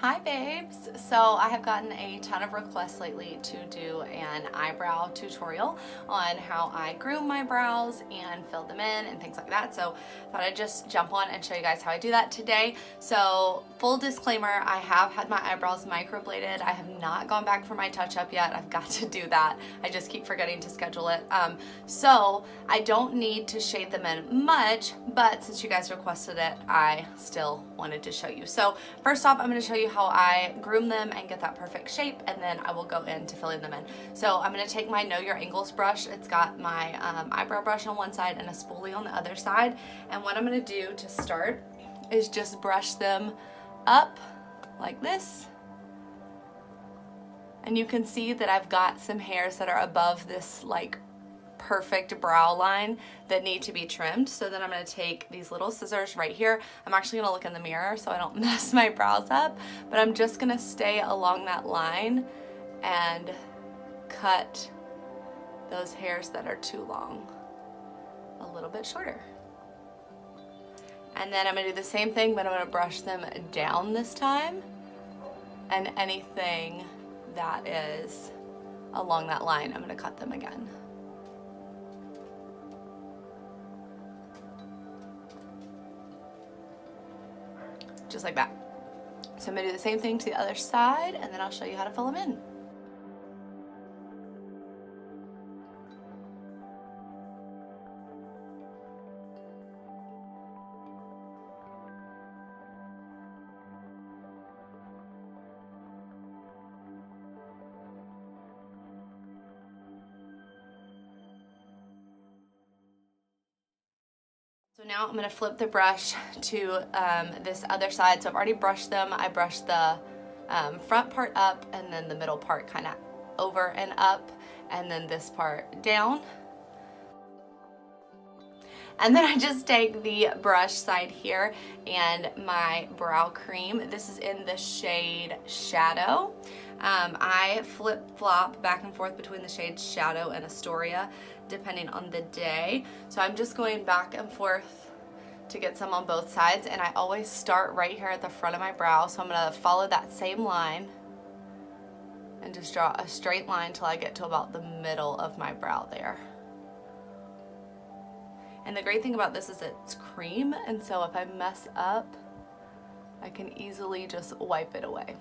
Hi babes! So I have gotten a ton of requests lately to do an eyebrow tutorial on how I groom my brows and fill them in and things like that. So I thought I'd just jump on and show you guys how I do that today. So full disclaimer, I have had my eyebrows microbladed. I have not gone back for my touch-up yet. I've got to do that. I just keep forgetting to schedule it. So I don't need to shade them in much, but since you guys requested it, I still wanted to show you. So first off, I'm going to show you how I groom them and get that perfect shape, and then I will go into filling them in. So I'm going to take my Know Your Angles brush. It's got my eyebrow brush on one side and a spoolie on the other side, and what I'm going to do to start is just brush them up like this. And you can see that I've got some hairs that are above this like perfect brow line that need to be trimmed. So then I'm going to take these little scissors right here. I'm actually going to look in the mirror so I don't mess my brows up, but I'm just going to stay along that line and cut those hairs that are too long a little bit shorter. And then I'm going to do the same thing, but I'm going to brush them down this time, and anything that is along that line, I'm going to cut them again. Just like that. So I'm going to do the same thing to the other side, and then I'll show you how to fill them in. So now I'm going to flip the brush to this other side. So I've already brushed them. I brushed the front part up, and then the middle part kind of over and up, and then this part down. And then I just take the brush side here and my brow cream. This is in the shade Shadow. I flip-flop back and forth between the shades Shadow and Astoria depending on the day. So I'm just going back and forth to get some on both sides, and I always start right here at the front of my brow. So I'm going to follow that same line and just draw a straight line till I get to about the middle of my brow there. And the great thing about this is it's cream, and so if I mess up, I can easily just wipe it away.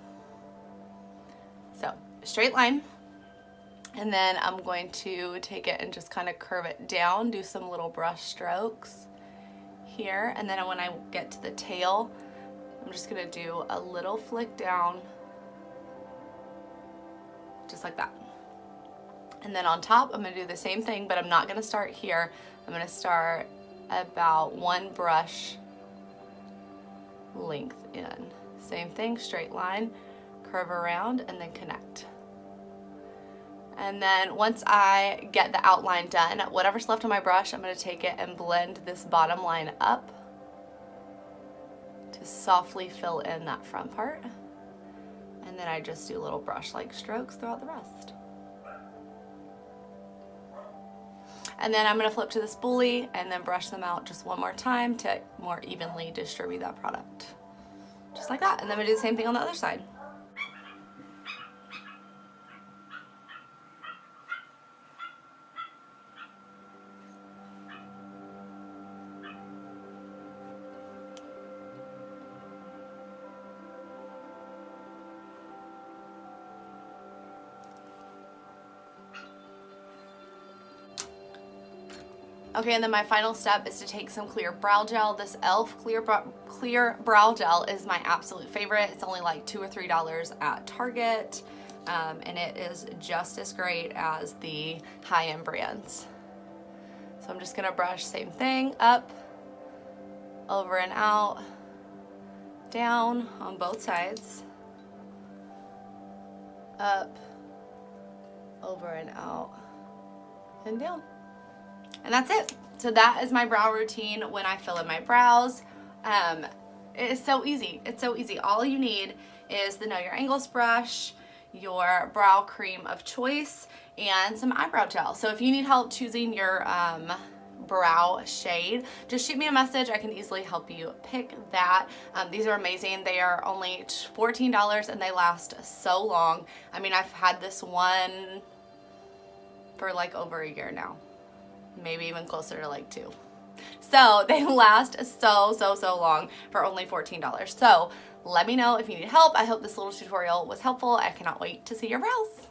So straight line, and then I'm going to take it and just kind of curve it down, do some little brush strokes here, and then when I get to the tail, I'm just going to do a little flick down, just like that. And then on top, I'm going to do the same thing, but I'm not going to start here. I'm going to start about one brush length in. Same thing, straight line, curve around, and then connect. And then once I get the outline done, whatever's left on my brush, I'm going to take it and blend this bottom line up to softly fill in that front part. And then I just do little brush-like strokes throughout the rest. And then I'm going to flip to the spoolie and then brush them out just one more time to more evenly distribute that product. Just like that. And then I'm going to do the same thing on the other side. Okay, and then my final step is to take some clear brow gel. This e.l.f. clear brow gel is my absolute favorite. It's only like $2 or $3 at Target, and it is just as great as the high-end brands. So I'm just gonna brush, same thing, up, over and out, down on both sides, up, over and out, and down. And that's it. So that is my brow routine when I fill in my brows. It is so easy. It's so easy. All you need is the Know Your Angles brush, your brow cream of choice, and some eyebrow gel. So if you need help choosing your brow shade, just shoot me a message. I can easily help you pick that. These are amazing. They are only $14 and they last so long. I mean, I've had this one for like over a year now, maybe even closer to like 2. So they last so long for only $14. So let me know if you need help. I hope this little tutorial was helpful. I cannot wait to see your brows.